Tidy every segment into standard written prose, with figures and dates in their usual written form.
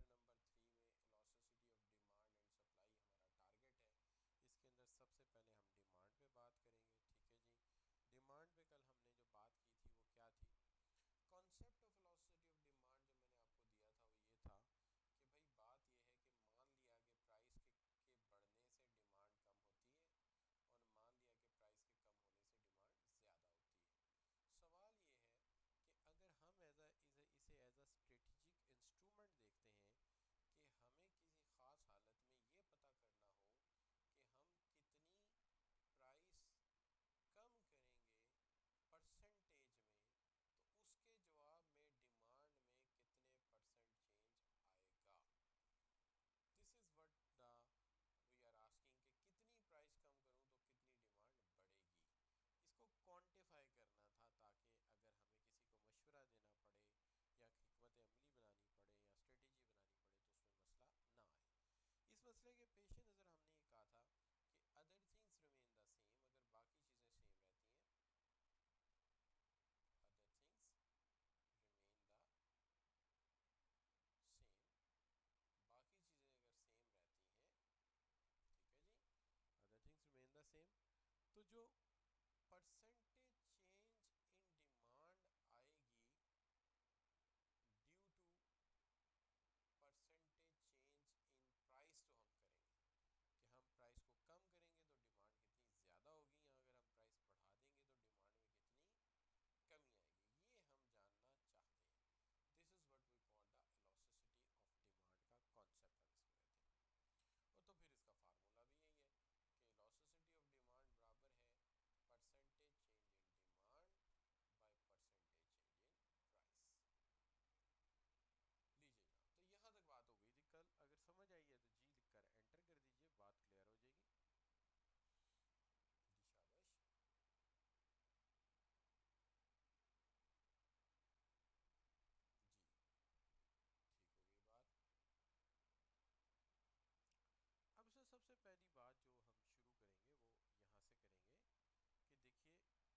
Chapter number 3 में elasticity of demand and supply हमारा target है। इसके अंदर सबसे पहले हम डिमांड पे बात करेंगे। ठीक है जी। डिमांड पे कल हमने जो बात की थी वो क्या थी? Concept of elasticity of demand जो मैंने आपको दिया था वो ये था कि भाई बात ये है कि मान लिया कि प्राइस के बढ़ने से डिमांड कम होती है और मान लिया कि प्राइस के कम होने से डिमांड ज़्यादा होती है। सवाल ये है कि अगर हम इसे एज अ स्ट्रेटजिक इंस्ट्रूमेंट देखते हैं कि हमें किसी ख़ास हालत में ये पता करना हो कि हम कितनी प्राइस कम करेंगे परसेंटेज में, तो उसके जवाब में डिमांड में कितने परसेंट चेंज आएगा। This is what the we are asking कि कितनी प्राइस कम करूं तो कितनी डिमांड बढ़ेगी। इसको क्वांटिफाई करना था ताकि अगर हमें किसी को मशवरा देना पड़े या हिकमत अमली बनानी पड़े या स्ट्रेटजी बनानी पड़े तो उसमें मसला ना आए। इस मसले के पेश नज़र हमने ये कहा था कि other things remain the same, अगर बाकी चीज़ें सेम रहती हैं, other things remain the same, बाकी चीज़ें अगर सेम रहती हैं, ठीक है जी, other things remain the same, तो जो परसेंटेज चेंज इन डिमांड आएगी due to percentage change in price जो हम करेंगे, कि हम प्राइस को कम करेंगे तो डिमांड कितनी ज़्यादा होगी, या अगर हम प्राइस बढ़ा देंगे तो डिमांड में कितनी कमी आएगी, ये हम जानना चाहते हैं। This is what we call the elasticity of demand का कॉन्सेप्ट हम इसको कहते हैं। और तो फिर इसका फार्मूला भी यही है कि इलास्टिसिटी ऑफ डिमांड बराबर है percentage change in demand by percentage change in price. लीजिए जनाब, तो यहाँ तक बात हो गई थी कल। अगर समझ आई है तो जी लिखकर एंटर कर दीजिए, बात क्लियर हो जाएगी जी। शाबाश। जी, ठीक हो गई बात। अब से सबसे पहली बात जो हम शुरू करेंगे वो यहाँ से करेंगे कि देखिए,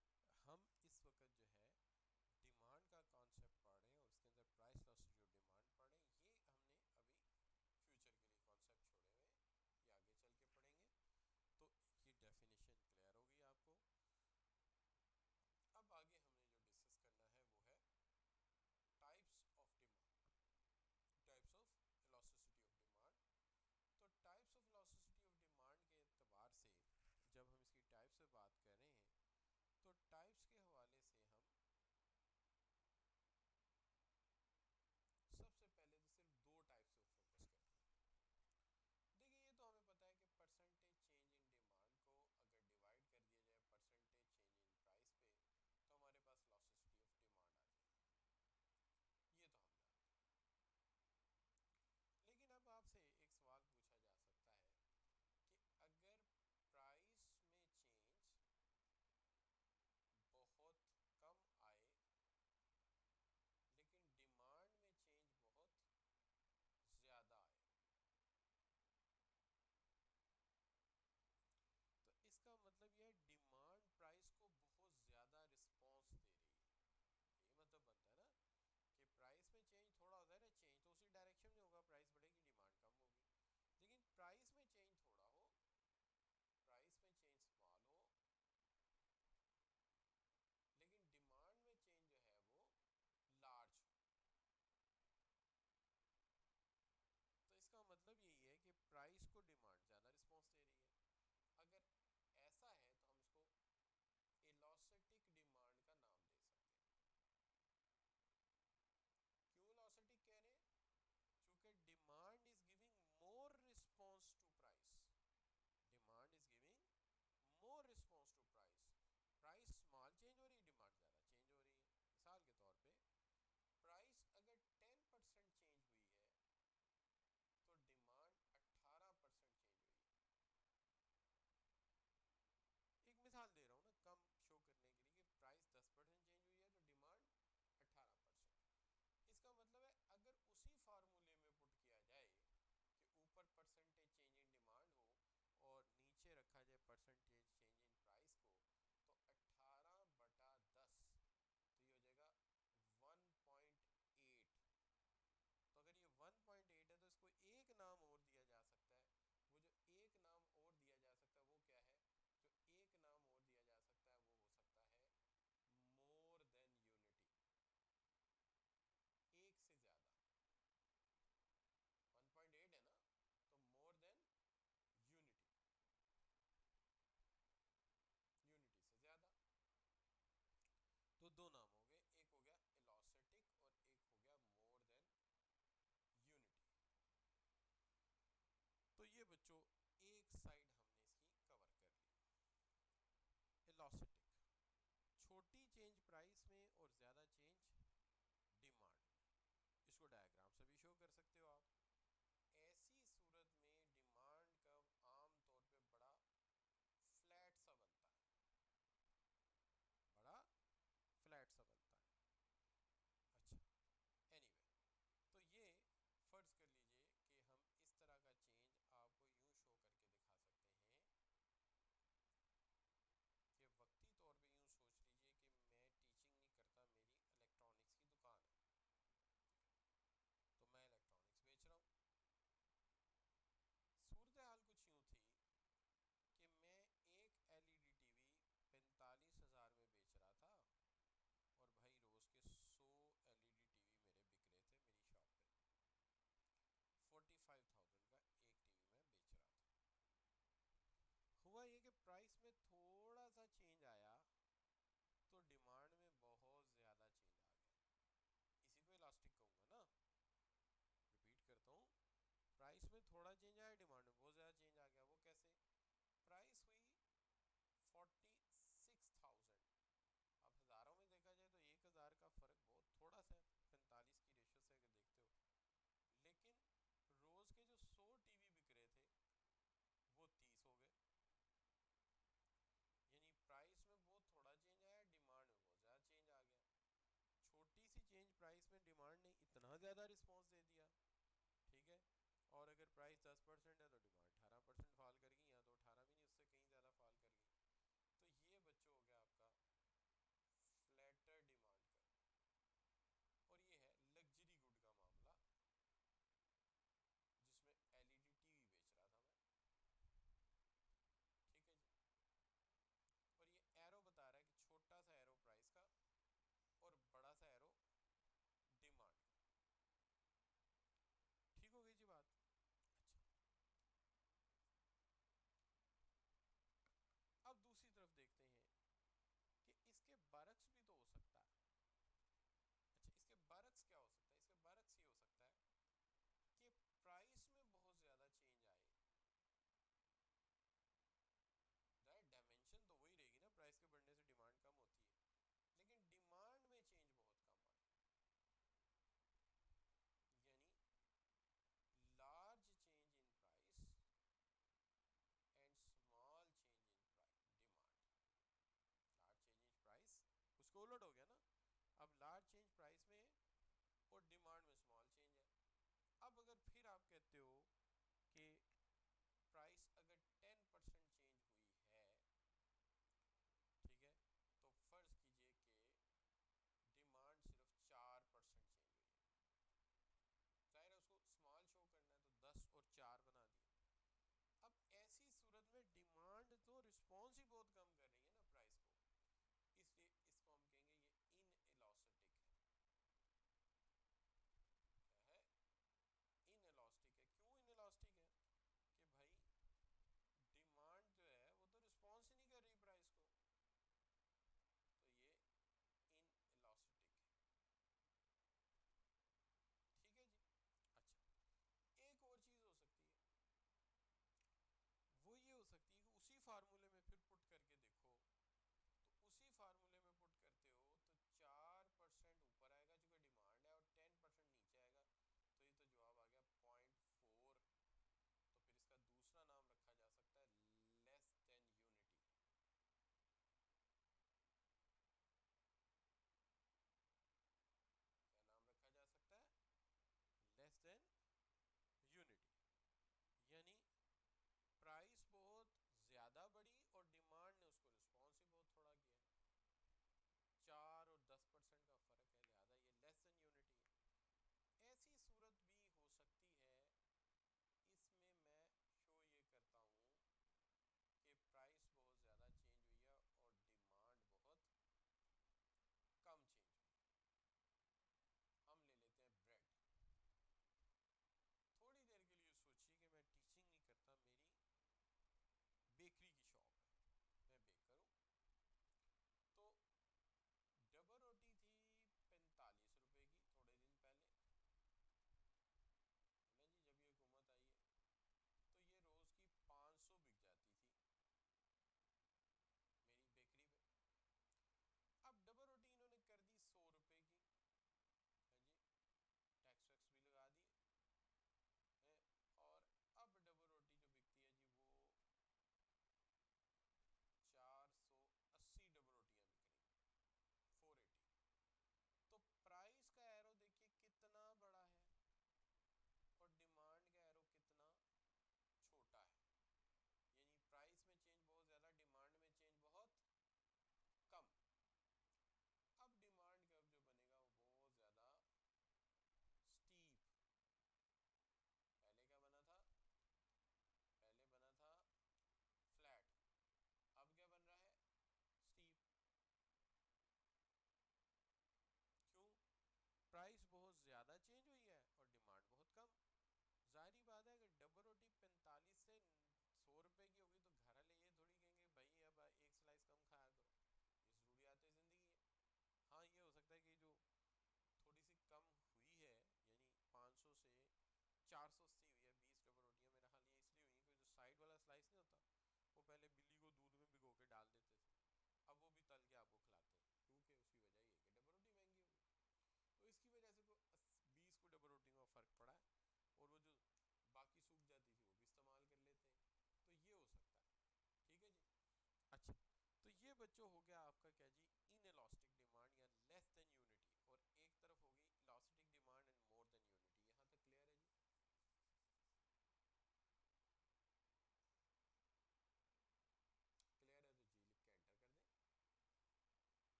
हम इस वक्त जो है डिमांड का कॉन्सेप्ट पढ़ रहे हैं और उसके अंदर प्राइस इलास्टिसिटी ऑफ डिमांड पढ़ रहे हैं। ये हमने अभी फ्यूचर के लिए कॉन्सेप्ट छोड़े हुए हैं, ये आगे चल के पढ़ेंगे। तो ये डेफिनेशन क्लियर होगी आपको। अब आगे हमने जो डिस्कस करना है वो है types of demand, types of elasticity of demand. तो types of elasticity of demand के एतबार से जब हम इसकी टाइप्स पे बात कर रहे हैं तो टाइप्स के हवाले से हम सबसे पहले तो सिर्फ दो टाइप्स पे फोकस करते हैं। देखिए, ये तो हमें पता है कि परसेंटेज चेंज इन डिमांड को अगर डिवाइड कर दिया जाए परसेंटेज चेंज इन प्राइस पे तो हमारे पास इलास्टिसिटी ऑफ डिमांड आ जाएगी, ये तो हम जानते हैं। लेकिन अब आपसे एक सवाल पूछा जा सकता है कि अगर प्राइस में चेंज बहुत प्राइस में डिमांड ने इतना ज़्यादा रिस्पॉन्स दे दिया, ठीक है, और अगर प्राइस 10% है तो डिमांड 18% फॉल कर गई, या तो 18 भी नहीं, उससे कहीं ज़्यादा फॉल कर गई। तो ये बच्चों हो गया आपका फ्लैटर डिमांड कर्व। और ये है लग्जरी गुड का मामला, जिसमें एलईडी टीवी बेच रहा था मैं, ठीक है जी। और ये एरो बता रहा है कि छोटा सा एरो प्राइस का और बड़ा सा एरो डिमांड का। ठीक हो गई जी बात। अच्छा, अब दूसरी तरफ देखते हैं कि इसके बरक्स भी तो हो सकता है। अच्छा, इसके बरक्स क्या हो सकता है? इसके बरक्स ये हो सकता है कि प्राइस में बहुत ज्यादा चेंज आए, राइट, डायमेंशन तो वही रहेगी ना, प्राइस के बढ़ने से डिमांड कम होती है, लेकिन डिमांड में चेंज बहुत कम आए, यानी large change in price and small change in demand. Large change in price, उसको उलट हो गया ना, अब लार्ज चेंज प्राइस में है और डिमांड में स्मॉल चेंज है। अब अगर फिर आप कहते हो कि प्राइस अगर 10% चेंज हुई है, ठीक है, तो फर्ज कीजिए कि डिमांड सिर्फ 4% चेंज हुई है, जाहिर है उसको स्मॉल शो करना है तो 10 और 4 बना दिए। अब ऐसी सूरत में डिमांड तो रिस्पॉन्स ही बहुत कम कर रही है ना प्राइस को, इसलिए इसको हम कहेंगे ये इन इलास्टिक है। क्या है? इन इलास्टिक है। क्यों इन इलास्टिक है? कि भाई डिमांड जो है वो तो रिस्पॉन्स ही नहीं कर रही प्राइस को, तो ये इन इलास्टिक है। ठीक है जी। अच्छा, एक और चीज हो सकती है, वो ये हो सकती है कि उसी फार्मूले में फिर पुट करके देखो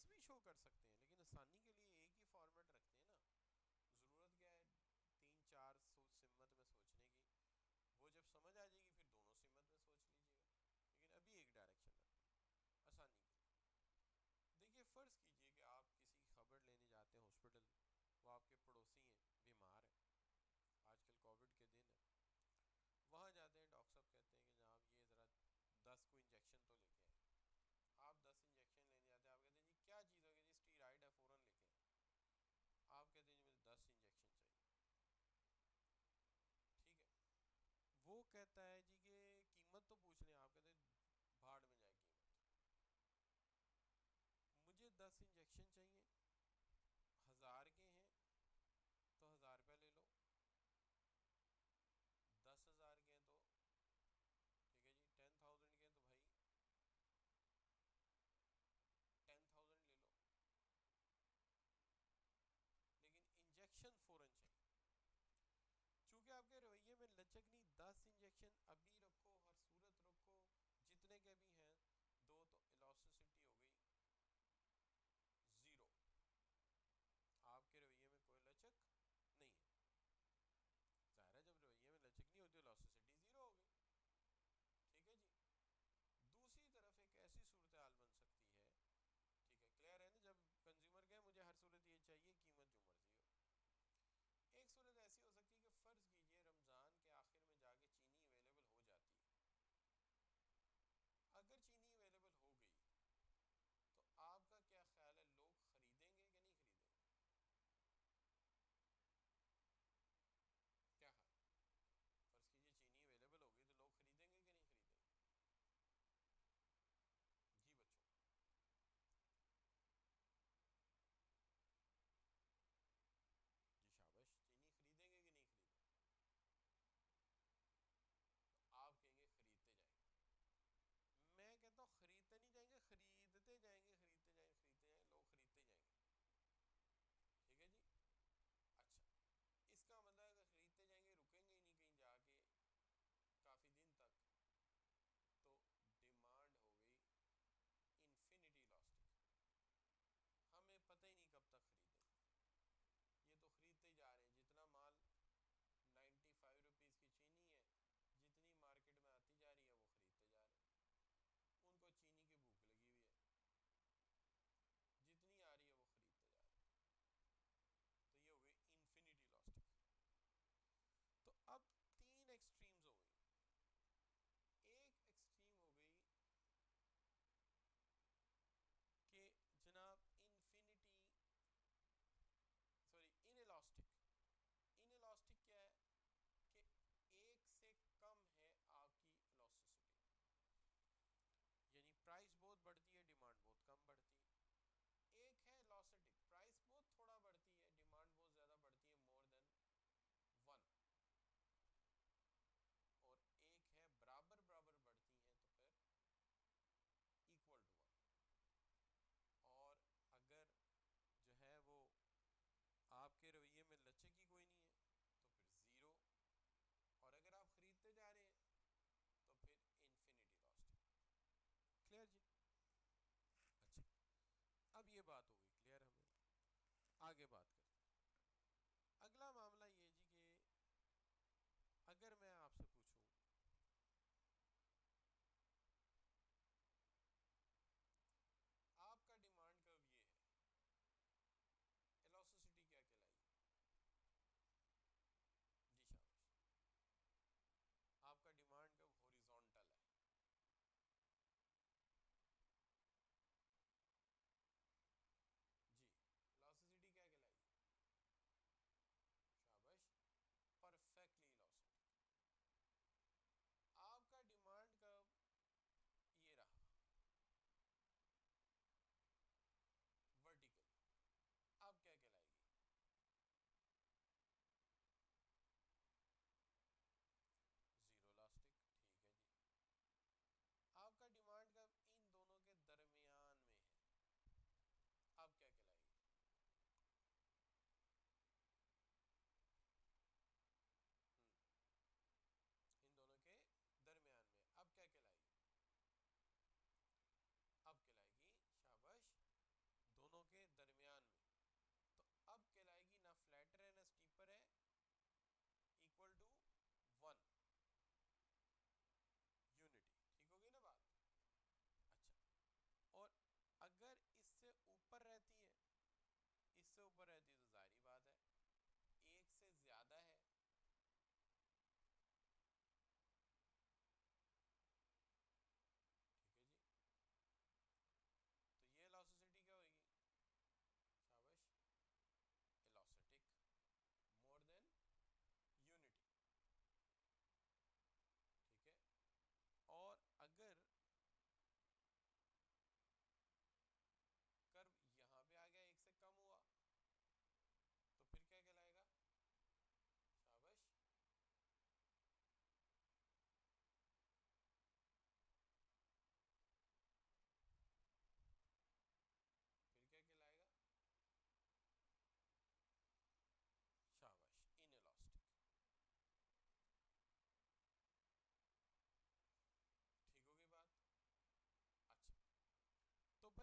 एक्स भी शो कर सकते हैं, लेकिन आसानी के लिए एक ही फॉर्मेट रखते हैं ना। ज़रूरत क्या है तीन चार सिमत में सोचने की, वो जब समझ आ जाएगी फिर दोनों सिमत में सोच लीजिएगा, लेकिन अभी एक डायरेक्शन रखते हैं आसानी के लिए। देखिए फ़र्ज़ कीजिए कि आप किसी की खबर लेने जाते हैं हॉस्पिटल, वो आपके पड़ोसी हैं, बीमार है, आजकल कोविड के दिन है, वहाँ जाते हैं, डॉक्टर साहब कहते हैं कि जनाब ये ज़रा 10 को इंजेक्शन तो लेके आए। आप 10 इंजेक्शन लेने जाते हैं, आप कहते हैं जी क्या चीज़ होगी, जी स्टीराइड है, फ़ौरन लेके आए। आप कहते हैं जी मुझे 10 इंजेक्शन चाहिए, ठीक है। वो कहता है जी कि कीमत तो पूछ लें, आप कहते हैं भाड़ में जाए कीमत, मुझे 10 इंजेक्शन चाहिए, 1000 के हैं तो 1000 रुपया ले लो, 10,000 के हैं तो ठीक है जी, 10,000 के हैं तो भाई 10,000 ले लो, लेकिन इंजेक्शन फ़ौरन चाहिए। चूंकि आपके रवैये में लचक नहीं, 10 इंजेक्शन अभी रखो, हर सूरत रखो, जितने के भी हैं, दो तो इलास्टिसिटी हो गई ज़ीरो, आपके रवैये में कोई लचक नहीं है। ज़ाहिर है जब रवैये में लचक नहीं होती इलास्टिसिटी ज़ीरो हो गई, ठीक है जी। दूसरी तरफ एक ऐसी सूरत हाल बन सकती है, ठीक है, क्लियर है ना, जब कंज्यूमर कहे मुझे हर सूरत ये चाहिए, कीमत जो मर्जी हो। एक सूरत ऐसी हो सकती है कि फ़र्ज़ कीजिए रमज़ान के आखिर में जाके चीनी अवेलेबल हो जाती है। अगर चीनी अवेलेबल हो गई तो आपका क्या ख्याल है, लोग खरीदेंगे कि नहीं खरीदेंगे? क्या हाल, फर्ज कीजिए चीनी अवेलेबल हो गई तो लोग खरीदेंगे कि नहीं खरीदेंगे? जी बच्चों, जी शाबाश, चीनी खरीदेंगे कि नहीं खरीदेंगे? तो आप कहेंगे खरीदते जाएंगे। मैं कहता हूँ खरीदते नहीं जाएंगे, खरीदते जाएंगे, खरीदते जाएंगे, खरीदते जाएंगे, लोग खरीदते जाएंगे, ठीक है जी। अच्छा, इसका मतलब अगर खरीदते जाएंगे, रुकेंगे ही नहीं कहीं जाके काफ़ी दिन तक, तो डिमांड हो गई इन्फिनिटी इलास्टिक, हमें पता ही नहीं कब तक खरीदेंगे, ये तो खरीदते ही जा रहे हैं। जितना माल 95 रुपीज़ की चीनी है, जितनी मार्केट में आती जा रही है वो खरीदते जा रहे हैं, उनको चीनी की भूख लगी हुई है, जितनी आ रही है वो खरीदते जा रहे हैं, तो ये हो गई इन्फिनिटी इलास्टिक। तो अब तीन एक्सट्रीम्स हो गई। एक एक्सट्रीम हो गई कि जनाब इन्फिनिटी, सॉरी इनइलास्टिक। इनइलास्टिक क्या है कि एक से कम है आपकी इलास्टिसिटी, यानी प्राइस बहुत बढ़ती है, डिमांड बहुत कम बढ़ती है। एक है इलास्टिक, प्राइस बहुत थोड़ा बढ़ती है, डिमांड बहुत ज़्यादा बढ़ती है, मोर देन वन। और एक है बराबर बराबर बढ़ती हैं तो फिर इक्वल टू वन। और अगर जो है वो आपके रवैये में लचक ही कोई नहीं है तो फिर ज़ीरो, और अगर आप ख़रीदते जा रहे हैं तो फिर इन्फिनिटी लॉस्टिक। क्लियर जी? अच्छा, अब ये बात हो गई क्लियर, हमें आगे बात करते हैं। अगला मामला ये जी कि अगर मैं आपसे पूछूं आपका डिमांड कर्व ये है, इलास्टिसिटी क्या कहलाएगी? जी शाबाश, आपका डिमांड कर्व हॉरिजॉन्टल है। जी, इलास्टिसिटी क्या कहलाएगी?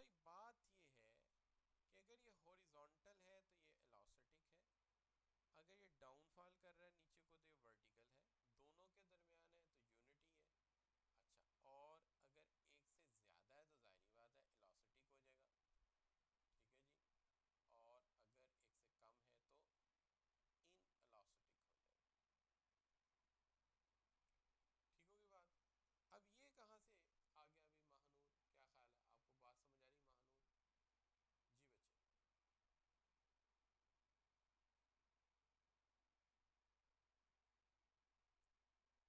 भाई बात ये है कि अगर ये हॉरिजॉन्टल है तो ये एलोस्टिक है, अगर ये डाउनफॉल कर रहा है नीचे को तो ये वर्टिकल है, दोनों के दरमियान है तो यूनिटी है। अच्छा, और अगर एक से ज़्यादा है तो जाहिर बात है एलोस्टिक हो जाएगा, ठीक है जी। और अगर एक से कम है तो इन एलोस्टिक हो जाएगा। ठीक होगी बात। अब ये कहाँ से आ गया अभी महानूर, क्या ख्याल है आपको, बात समझ आ रही महानूर? जी बच्चे,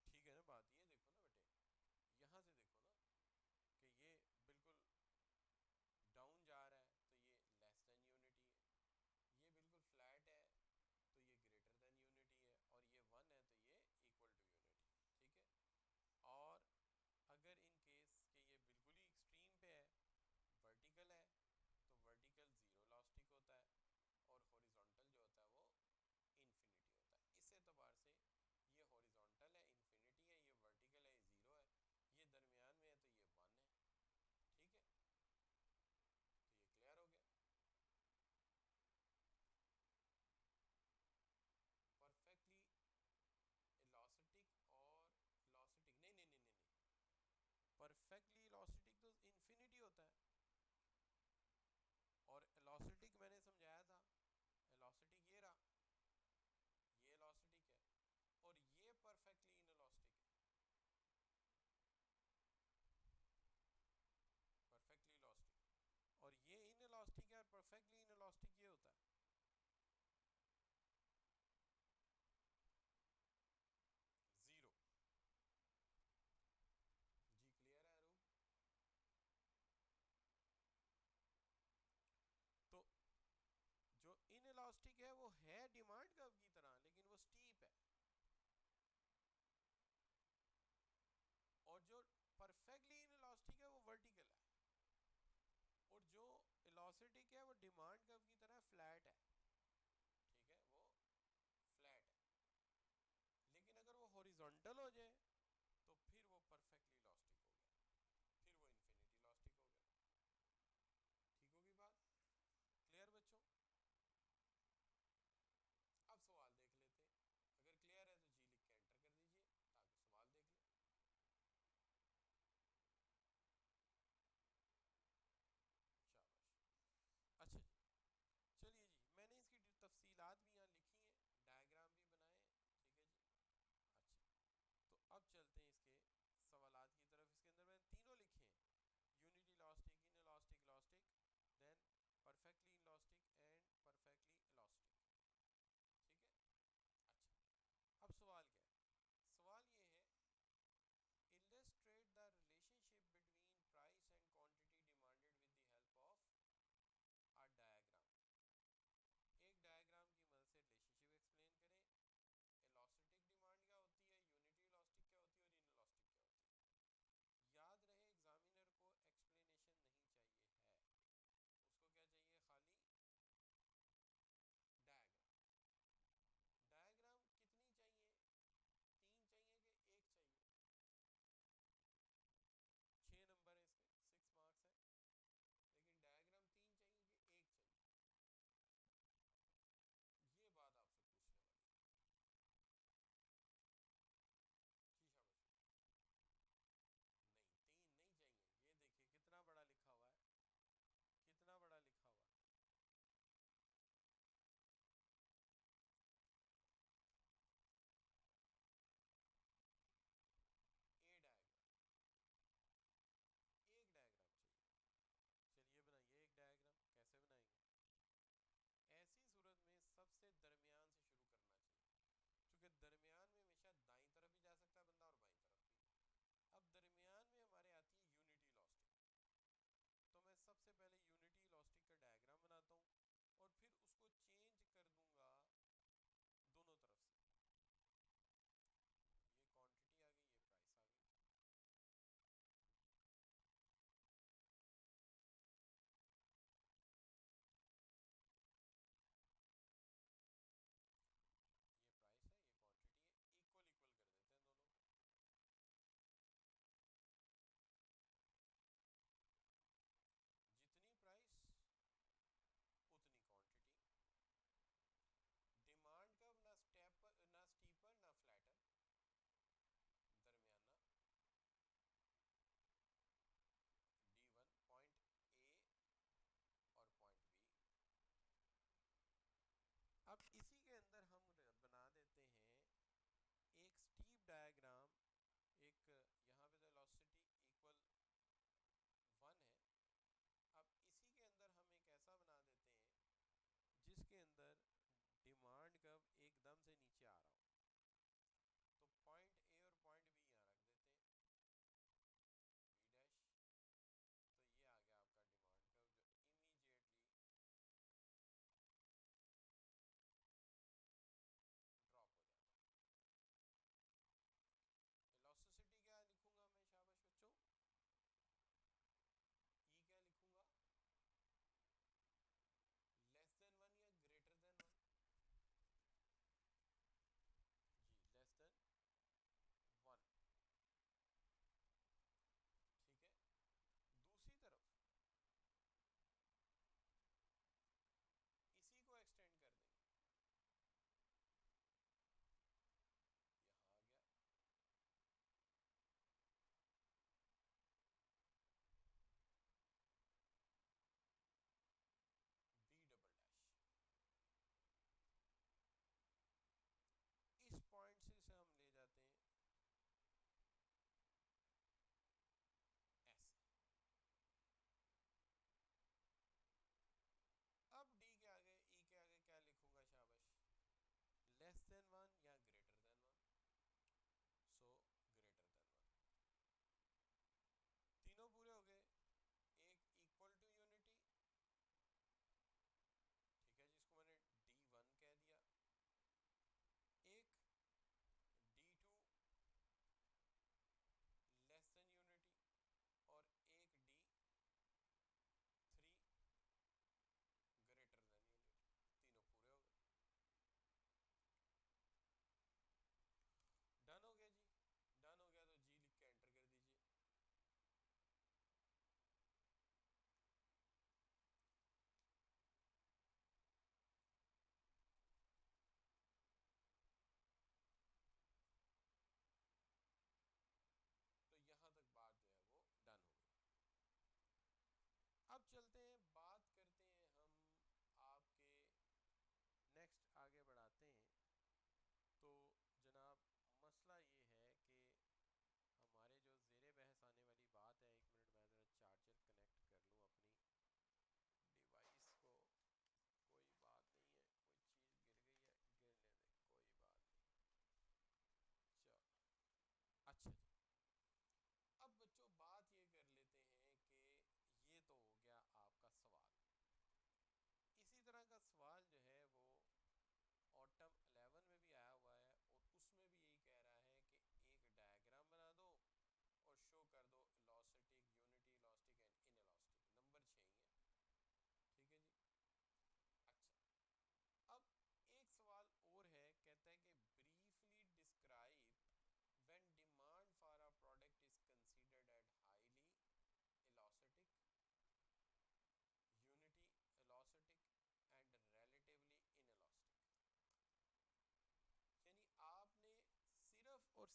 ठीक है ना बात। ये देखो ना बेटे, यहाँ से देखो ना कि ये बिल्कुल डाउन जा रहा है तो ये लेस देन यूनिटी है, ये बिल्कुल फ्लैट है तो ये ग्रेटर देन यूनिटी है, और ये वन है तो ये इक्वल टू यूनिटी है, ठीक है। और अगर इन केस कि ये बिल्कुल ही एक्सट्रीम पे है, वर्टिकल है, तो वर्टिकल ज़ीरो इलास्टिक होता है, और हॉरिजॉन्टल जो होता है वो इन्फिनिटी होता है। इस एतबार से ये हॉरिजॉन्टल है इन्फिनिटी है, ये वर्टिकल है ज़ीरो है, ये दरमियान में है तो ये वन है, ठीक है। तो ये क्लियर हो गया। परफेक्टली इलास्टिक और इलास्टिक नहीं नहीं नहीं नहीं नहीं, परफेक्टली इलास्टिक तो इन्फिनिटी होता है, और इलास्टिक मैंने समझाया था, इलास्टिक ये रहा, ये इलास्टिक है, और ये परफेक्टली इनइलास्टिक है, परफेक्टली इलास्टिक, और ये इनइलास्टिक है, और परफेक्टली इनइलास्टिक ये होता है जीरो। जी क्लियर है रूप? तो जो इनइलास्टिक है वो है डिमांड कर्व की तरह, लेकिन वो स्टीप है, और जो परफेक्टली इनइलास्टिक है वो वर्टिकल है, और जो इलास्टिक है वो डिमांड कर्व की तरह फ्लैट है, ठीक है, वो फ्लैट है। लेकिन अगर वो हॉरिजॉन्टल हो जाए तो फिर वो परफेक्टली इलास्टिक हो गया, फिर वो इन्फिनिटी इलास्टिक हो गया। ठीक होगी बात? क्लियर बच्चों? अब सवाल देख लेते हैं, अगर क्लियर है तो जी लिख के एंटर कर दीजिए ताकि सवाल देख लें। शाबाश। अच्छा जी, चलिए जी, मैंने इसकी तफसीलात भी यहाँ लिखी हैं, डायग्राम भी बनाए हैं, ठीक है जी। अच्छा, तो अब चलते हैं इसके सवालात की तरफ। इसके अंदर मैंने तीनों लिखे हैं, unity elastic, inelastic elastic, then perfectly elastic and perfectly elastic, ठीक है। अच्छा, अब सवाल क्या है? सवाल ये है, illustrate the relationship between price and quantity demanded with the help of a diagram। एक डायग्राम की मदद से रिलेशनशिप एक्सप्लेन करें, इलास्टिक डिमांड क्या होती है, यूनिटी इलास्टिक क्या होती है, और इनइलास्टिक क्या होती है। याद रहे एग्जामिनर को एक्सप्लेनेशन नहीं चाहिए है, उसको क्या चाहिए, खाली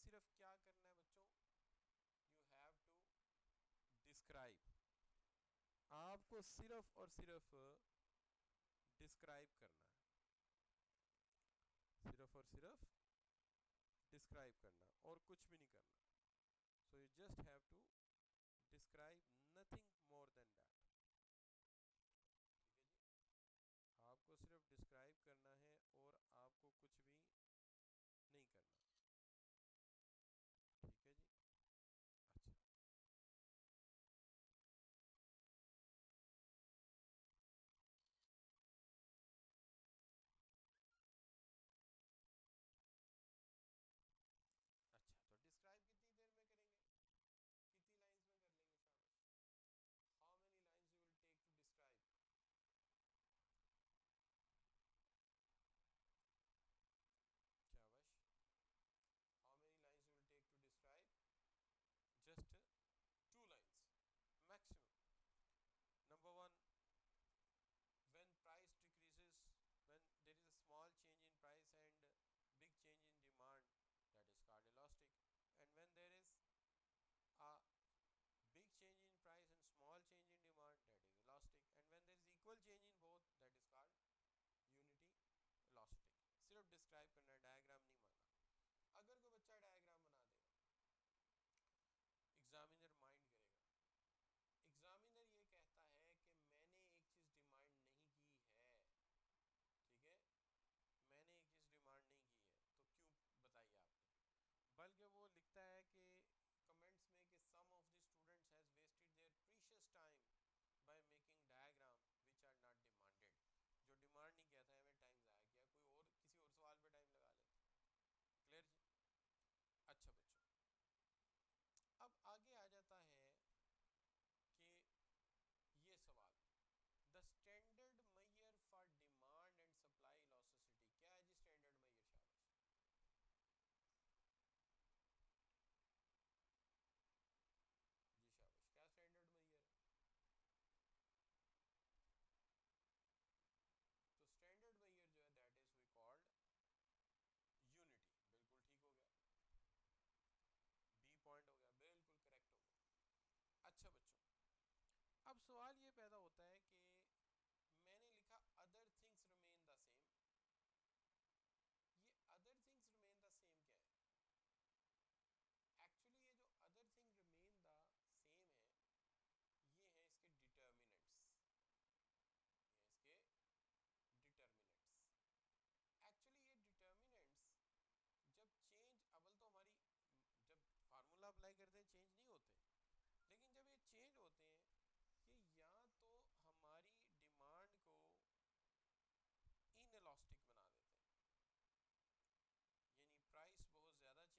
सिर्फ क्या करना है बच्चों, यू हैव टू डिस्क्राइब, आपको सिर्फ और सिर्फ डिस्क्राइब करना है, सिर्फ और सिर्फ डिस्क्राइब करना और कुछ भी नहीं करना। So you just have to describe, nothing more than that. ठीक है जी, आपको सिर्फ डिस्क्राइब करना है और आपको कुछ भी नहीं करना। ठीक है जी। अच्छा, अच्छा तो डिस्क्राइब कितनी देर में करेंगे, कितनी लाइंस में कर लेंगे शाबाश, how many lines you will take to describe, शाबाश, how many lines you will take to describe, just 2 lines maximum. Number one, when price decreases, when there is a small change in price and big change in demand, that is called elastic. And when there is a big change in price and small change in demand, that is elastic. And when there is equal change in both, that is called unity elastic. सिर्फ describe करना है, diagram नहीं मांगा। अगर कोई बच्चा diagram बना देगा, एग्जामिनर माइंड करेगा, एग्जामिनर ये कहता है कि मैंने एक चीज डिमांड नहीं की है, ठीक है, मैंने एक चीज डिमांड नहीं की है, तो क्यों बताइए आपने, बल्कि वो लिखता है कि कमेंट्स में कि some of the students has wasted their precious time by making diagram which are not demanded, जो डिमांड नहीं किया था हमें टाइम ज़ाया किया, कोई और किसी और सवाल पे टाइम लगा ले। क्लियर जी। अच्छा बच्चों, अब आगे आ जाता है कि ये सवाल, the standard major for demand and supply elasticity, क्या है जी स्टैंडर्ड मेजर, शाबाश, जी शाबाश, क्या स्टैंडर्ड मेजर है, तो स्टैंडर्ड मेजर जो है that is we called unity, बिल्कुल ठीक हो गया, बी पॉइंट हो गया, बिल्कुल करेक्ट हो गया। अच्छा बच्चों, अब सवाल ये पैदा होता है कि मैंने लिखा other things remain the same, ये other things remain the same क्या है, एक्चुअली ये जो other thing remain the same है, ये है इसके डिटर्मिनेंट्स, ये है इसके डिटर्मिनेंट्स। एक्चुअली ये डिटर्मिनेंट्स जब चेंज, अव्वल तो हमारी जब फार्मूला अप्लाई करते हैं चेंज नहीं होते, लेकिन जब ये चेंज होते हैं, ये या तो हमारी डिमांड को इनइलास्टिक बना देते हैं, यानी प्राइस बहुत ज़्यादा चेंज हो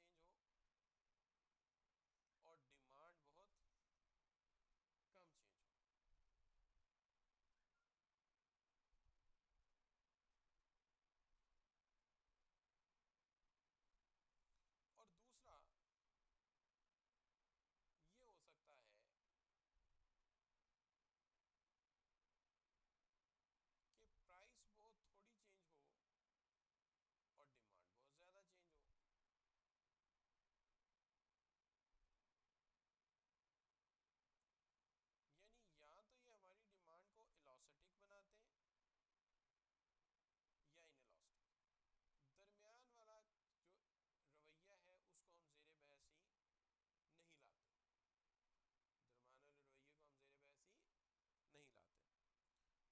और डिमांड बहुत कम चेंज हो। और दूसरा ये हो सकता है कि प्राइस बहुत थोड़ी चेंज हो और डिमांड बहुत ज़्यादा चेंज हो। यानी या तो ये हमारी डिमांड को इलास्टिक बनाते हैं या इनइलास्टिक, दरमियान वाला जो रवैया है उसको हम जेर बहस ही नहीं लाते, दरमियान वाले रवैये को हम जेर बहस ही नहीं लाते।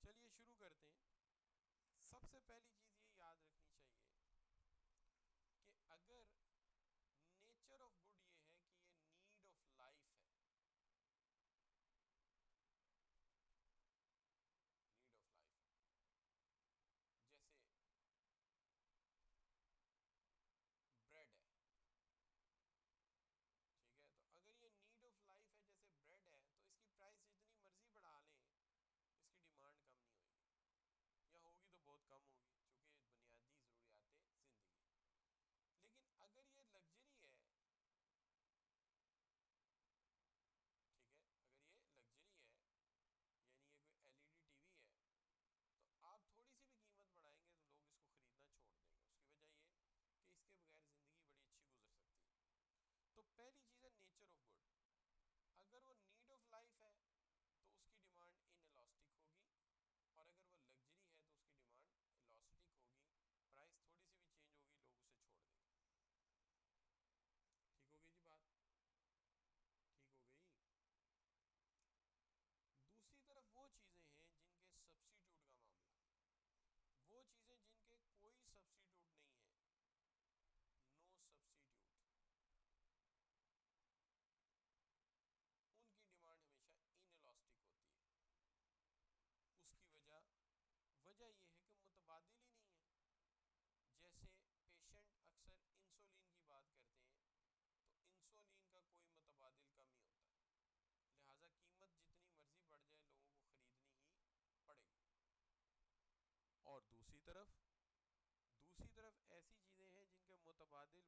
चलिए शुरू करते हैं। सबसे पहली चीज़ ये याद रखनी चाहिए कि अगर नेचर ऑफ गुड ये है कि ये नीड ऑफ लाइफ है, नीड ऑफ लाइफ है, जैसे ब्रेड है, ठीक है, तो अगर ये नीड ऑफ लाइफ है जैसे ब्रेड है, तो इसकी प्राइस जितनी मर्जी बढ़ा लें इसकी डिमांड कम नहीं होगी, या होगी तो बहुत कम होगी, क्योंकि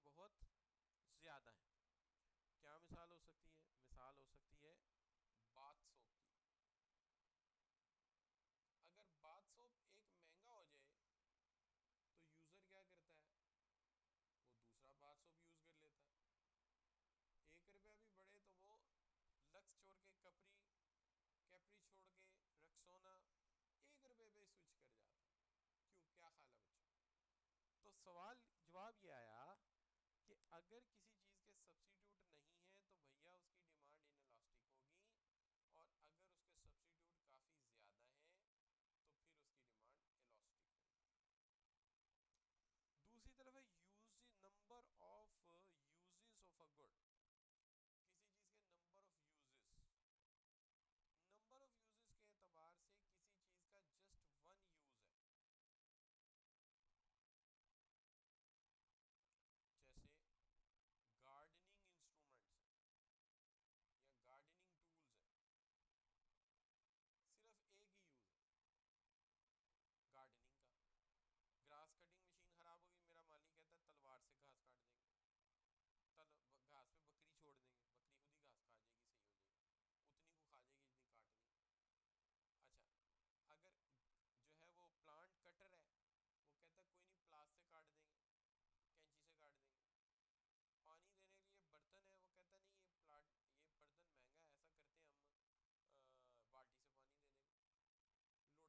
बहुत ज़्यादा हैं। क्या मिसाल हो सकती है? मिसाल हो सकती है बाथ सोप की। अगर बाथ सोप एक महंगा हो जाए तो यूज़र क्या करता है? वो दूसरा बाथ सोप यूज़ कर लेता है। 1 रुपया भी बढ़े तो वो लक्स छोड़ के कपरी, कैपरी छोड़ के रक्सोना 1 रुपये पे स्विच कर जाता है। क्यों? क्या ख्याल है बच्चों? तो सवाल जवाब ये आया कि अगर किसी चीज़ के सब्स्टिट्यूट नहीं है तो भैया उसकी डिमांड इनइलास्टिक होगी, और अगर उसके सब्स्टिट्यूट काफ़ी ज़्यादा है तो फिर उसकी डिमांड इलास्टिक होगी। दूसरी तरफ है use number of uses of a good. किसी चीज़ के number of uses, number of uses के एतबार से किसी चीज़ का जस्ट वन यूज है। जैसे गार्डनिंग इंस्ट्रूमेंट्स हैं या गार्डनिंग टूल्स हैं, सिर्फ एक ही यूज है गार्डनिंग का। ग्रास कटिंग मशीन खराब होगी, मेरा मालिक कहता है तलवार से घास काट देंगे, घास पे बकरी छोड़ देंगे, बकरी खुद ही घास खा जाएगी, सही हो जाएगी, उतनी को खा जाएगी जितनी काटनी। अच्छा, अगर जो है वो प्लांट कटर है, वो कहता है कोई नहीं प्लास से काट देंगे, कैंची से काट देंगे। पानी देने के लिए बर्तन है, वो कहता नहीं ये बर्तन महंगा है, ऐसा करते हैं हम बाल्टी से पानी दे देंगे, लोटे से पानी दे देंगे।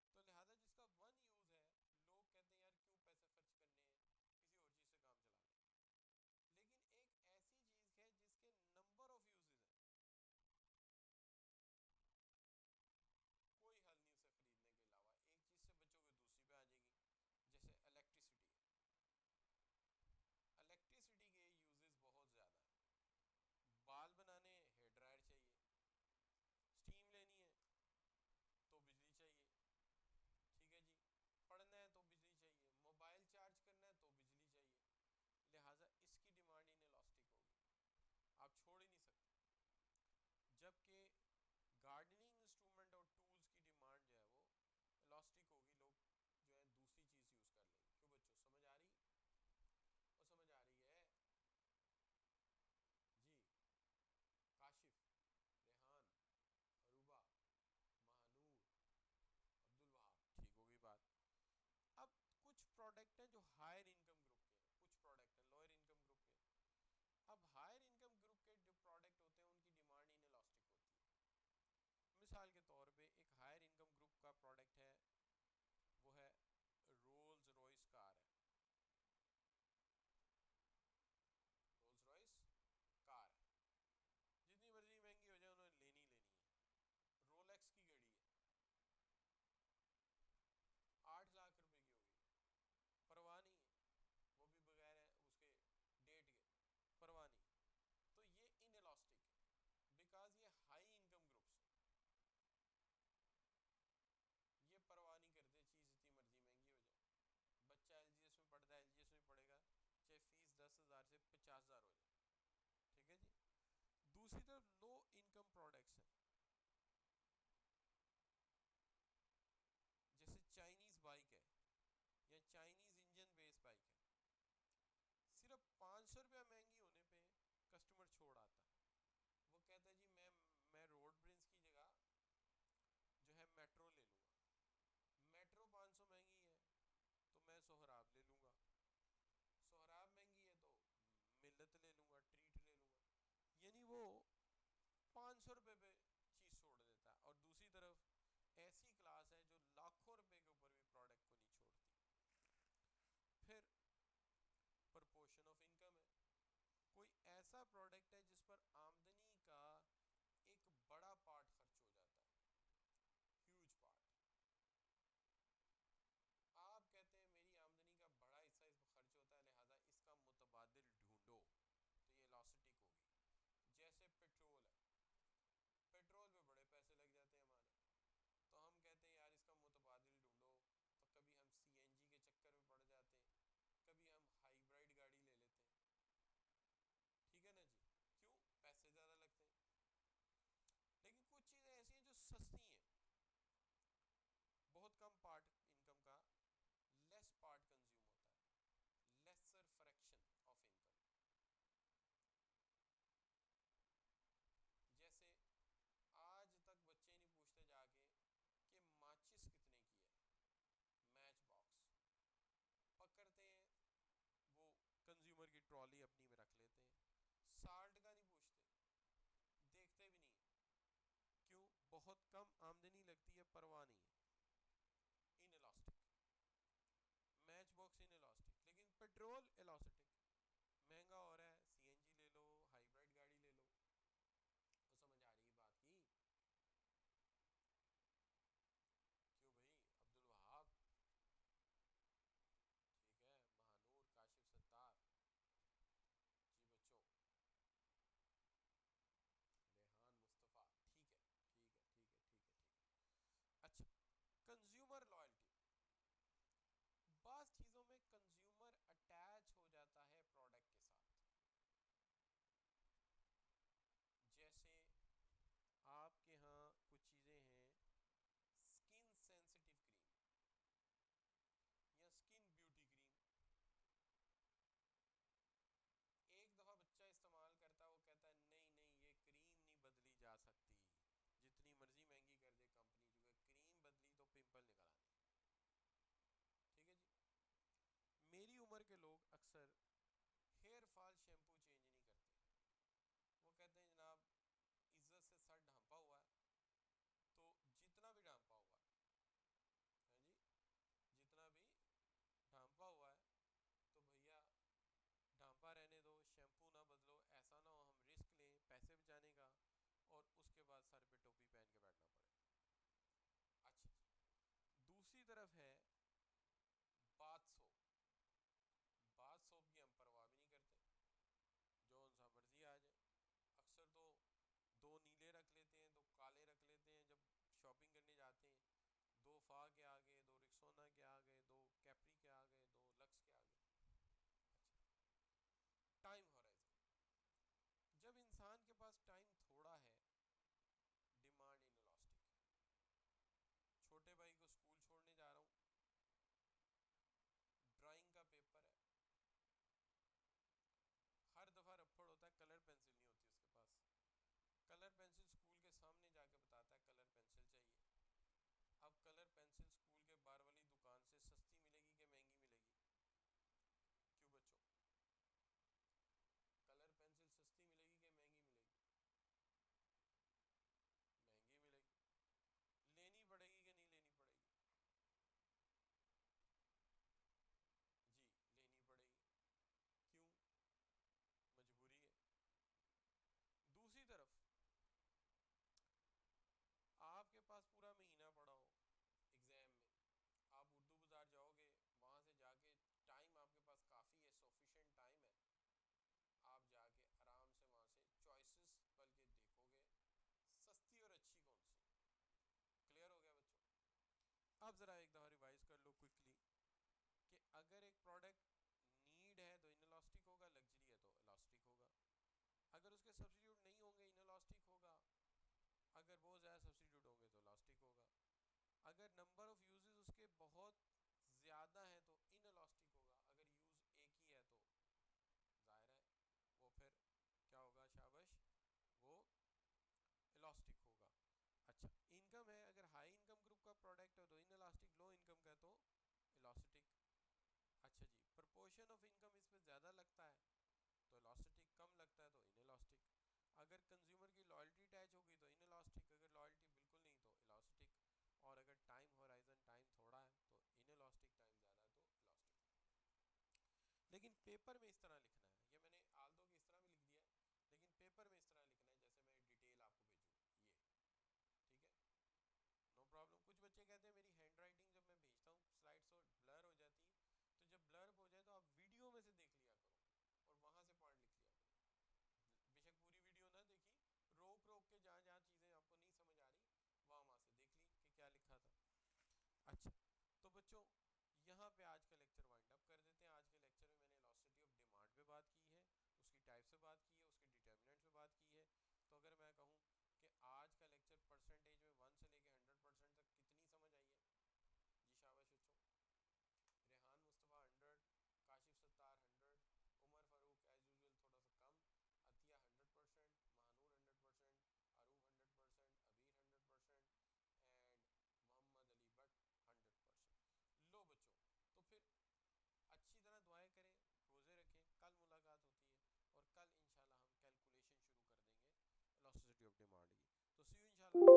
तो लिहाजा जिसका वन यूज है, लोग कहते हैं यार क्यों पैसे खर्च करने हैं, किसी और चीज से काम चला लें। लेकिन एक ऐसी चीज है जिसके नंबर ऑफ यूजेस हैं, कोई हल नहीं उसे खरीदने के अलावा, एक चीज से बचोगे दूसरी पे आ जाएगी। जैसे इलेक्ट्रिसिटी है, इलेक्ट्रिसिटी के यूजेस बहुत ज्यादा है। बाल बनाने हेयर ड्रायर चाहिए, स्टीम लेनी है तो बिजली चाहिए, ठीक है जी, पढ़ना है तो बिजली चाहिए, मोबाइल चार्ज करना है तो बिजली चाहिए। लिहाजा इसकी डिमांड इनइलास्टिक होगी, आप छोड़ ही नहीं सकते। जबकि गार्डनिंग इंस्ट्रूमेंट और टूल्स की डिमांड जो है वो इलास्टिक होगी, लोग जो है दूसरी चीज यूज कर लेंगे। क्यों बच्चों, समझ आ रही? और समझ आ रही है जी? काशिफ, रेहान, अरूबा, महानूर, अब्दुल वहाब, ठीक होगी बात। अब कुछ प्रोडक्ट हैं जो हायर इनकम ग्रुप के हैं, कुछ प्रोडक्ट हैं लोअर इनकम ग्रुप के। अब हायर इनकम ग्रुप के जो प्रोडक्ट होते हैं उनकी डिमांड इनइलास्टिक होती है। मिसाल के तौर पे एक हायर इनकम ग्रुप का प्रोडक्ट है, वो है रोल्स रॉयस कार है, रोल्स रॉयस कार है, जितनी मर्जी महंगी हो जाए उन्होंने लेनी लेनी है। रोलेक्स की घड़ी है, 8 लाख रुपए की होगी, परवाह नहीं है, वो भी बगैर है उसके डेट के, परवाह नहीं। तो ये इनइलास्टिक है बिकॉज ये हाई इनकम ग्रुप्स है, ये परवाह नहीं करते चीज़ जितनी मर्जी महंगी हो जाए। बच्चा एलजीएस में पढ़ता है, एलजीएस में पढ़ेगा चाहे फीस 10,000 से 50,000 हो जाए, ठीक है जी। दूसरी तरफ लो इनकम प्रोडक्ट्स हैं, जैसे चाइनीज बाइक है या चाइनीज इंजन बेस बाइक है, सिर्फ 500 रुपया महंगी होने पे कस्टमर छोड़ आता है। वो कहता है जी मैं रोड ब्रिज की जगह जो है मेट्रो ले लूंगा, मेट्रो 500 महंगी है तो मैं सोहराब ले लूंगा, सोहराब महंगी है तो मिल्लत ले लूंगा, ट्रीट ले लूंगा। यानी वो 500 रुपये पे चीज छोड़ देता है। और दूसरी तरफ ऐसी क्लास है जो लाखों रुपए के ऊपर भी प्रोडक्ट को नहीं छोड़ती। फिर प्रपोर्शन ऑफ इनकम है, कोई ऐसा प्रोडक्ट है जिस पर आमदनी का एक बड़ा पार्ट खर्च हो जाता है, ह्यूज पार्ट। आप कहते हैं मेरी आमदनी का बड़ा हिस्सा इस पर खर्च होता है, लिहाजा इसका मुतबादिल ढूंढो, तो ये इलास्टिक होगी। जैसे पेट्रोल है, पेट्रोल पे बड़े पैसे लग जाते हैं हमारे, तो हम कहते हैं यार इसका मुतबादिल ढूंढो, तो कभी हम सीएनजी के चक्कर में पड़ जाते हैं, कभी हम हाइब्रिड गाड़ी ले लेते हैं, ठीक है ना जी। क्यों? पैसे ज़्यादा लगते हैं। लेकिन कुछ चीज़ें ऐसी हैं जो सस्ती हैं, बहुत कम पार्ट इनकम का लेस पार्ट कंज्यूम होता है, लेसर अपनी में रख लेते हैं, साल्ट का नहीं पूछते, देखते भी नहीं। क्यों? बहुत कम आमदनी लगती है, परवाह नहीं है। In elastic, match box in elastic, लेकिन पेट्रोल इलास्टिक। महंगा हो रहा है, सीएनजी ले लो, हाइब्रिड गाड़ी ले लो। तो समझ आ रही है बात की? क्यों भाई अब्दुल वहाब, ठीक है, महानूर, काशिफ सत्तार, जी बच्चों, रेहान मुस्तफ़ा, ठीक है ठीक है ठीक है ठीक है ठीक है। अच्छा, कंज्यूमर लॉयल्टी, बास चीजों में कंज्यूमर अटैच हो जाता है प्रोडक्ट के साथ। जैसे आपके यहाँ कुछ चीजें हैं, स्किन सेंसिटिव क्रीम या स्किन ब्यूटी क्रीम, एक दफा बच्चा इस्तेमाल करता है, वो कहता है नहीं नहीं ये क्रीम नहीं बदली जा सकती, जितनी मर्जी महंगी कर दे कंपनी, जो क्रीम बदली तो पिंपल निकल आने। ठीक है जी। मेरी उम्र के लोग अक्सर हेयर फॉल शैम्पू चेंज नहीं करते। वो कहते हैं जनाब इज्जत से सर ढांपा हुआ है, तो जितना भी ढांपा हुआ है जी, जितना भी ढांपा हुआ है तो भैया ढांपा रहने दो, शैम्पू ना बदलो, ऐसा ना हो हम रिस्क लें पैसे बचाने का और उसके बाद सर पे टोपी पहन के बैठना पड़े। अच्छा जी। दूसरी तरफ है बाथ सोप। बाथ सोप की हम परवाह भी नहीं करते, जो सा मर्जी आ जाए। अक्सर तो दो नीले रख लेते हैं, दो काले रख लेते हैं जब शॉपिंग करने जाते हैं, दो फा के आगे, दो रिक्सोना के आगे, दो कैप्री के आगे, दो लक्स के आगे। अच्छा, टाइम होराइजन, जब इंसान के पास टाइम थोड़ा है, डिमांड इनलास्टिक है। छोटे भाई को स्कूल छोड़ने जा रहा हूँ, ड्राइंग का पेपर है, हर दफा रफड़ होता है, कलर पेंसिल नहीं होती उसके पास। कलर पेंसिल स्कूल के सामने जाके बताता है कलर पेंसिल चाहिए। अब कलर पेंसिल स्कूल के बाहर वाली दुकान से सस्ती मिलेगी कि महंगी मिलेगी? क्यों बच्चों? कलर पेंसिल सस्ती मिलेगी कि महंगी मिलेगी? महंगी मिलेगी। लेनी पड़ेगी कि नहीं लेनी पड़ेगी? जी लेनी पड़ेगी। क्यों? मजबूरी है। दूसरी तरफ आपके पास पूरा महीना पड़ा हो एग्जाम में, आप उर्दू बाजार जाओगे, वहां से जाके टाइम आपके पास काफ़ी है, सफिशेंट टाइम है, आप जाके आराम से वहां से चॉइसेस पल के देखोगे सस्ती और अच्छी कौन सी। क्लियर हो गया बच्चों? आप ज़रा एक दफ़ा रिवाइज कर लो क्विकली कि अगर एक प्रोडक्ट नीड है तो इनलास्टिक होगा, लग्जरी है तो इलास्टिक होगा, अगर उसके सब्सिट्यूट नहीं होंगे इनलास्टिक होगा, अगर बहुत ज़्यादा सब्सिट्यूट होंगे तो इलास्टिक होगा, अगर नंबर ऑफ यूजेस उसके बहुत ज़्यादा हैं तो इनलास्टिक होगा, अगर यूज़ एक ही है तो जाहिर है वो फिर क्या होगा शाबाश, वो इलास्टिक होगा। अच्छा, इनकम है, अगर हाई इनकम ग्रुप का प्रोडक्ट हो तो इन इलास्टिक, लो इनकम का तो इलास्टिक। अच्छा जी, प्रोपोर्शन ऑफ इनकम इस पे ज़्यादा लगता है तो इलास्टिक, कम लगता है तो इन इलास्टिक। अगर कंज्यूमर की लॉयल्टी अटैच होगी तो इन इलास्टिक, अगर लॉयल्टी बिल्कुल नहीं तो इलास्टिक, और अगर टाइम होराइजन टाइम थोड़ा है तो इन इलास्टिक, टाइम ज़्यादा है तो इलास्टिक। लेकिन पेपर में इस तरह लिखना है, ये मैंने आल दो कि इस तरह भी लिख दिया है, लेकिन पेपर में इस तरह लिखना है जैसे मैं डिटेल आपको भेजूंगा ये। ठीक है, नो प्रॉब्लम। कुछ बच्चे कहते हैं मेरी हैंड राइटिंग जब मैं भेजता हूँ स्लाइड्स और ब्लर हो जाती है, तो जब ब्लर हो जाए तो आप वीडियो में से देख लिया करो और वहां से पॉइंट लिख लिया करो। बेशक पूरी वीडियो ना देखी, रोक रोक के जहाँ जहाँ चीज़ें आपको नहीं समझ आ रही वहाँ वहाँ से देख ली कि क्या लिखा था। अच्छा, तो बच्चों यहाँ पे आज का लेक्चर वाइंड अप कर देते हैं। आज के लेक्चर में मैंने वेलोसिटी ऑफ डिमांड पे बात की है, उसकी टाइप से बात की है, उसके डिटर्मिनेंट्स पे बात की है। तो अगर मैं कहूँ कि आज का लेक्चर परसेंटेज में 1 से लेके 100% तक कितनी समझ आई है? जी शाबाश बच्चों। रेहान मुस्तफ़ा 100, काशिफ सत्तार 100, उमर फ़ारूक एज यूजुअल थोड़ा सा कम, अतिया 100%, महानूर 100%, अरूब 100%, अबीर 100% एंड मोहम्मद अली भट्ट 100%। लो बच्चों, तो फिर अच्छी तरह दुआएं करें, रोज़े रखें, कल मुलाकात होती है। ऑफ डिमांड की। तो सी यू इंशाल्लाह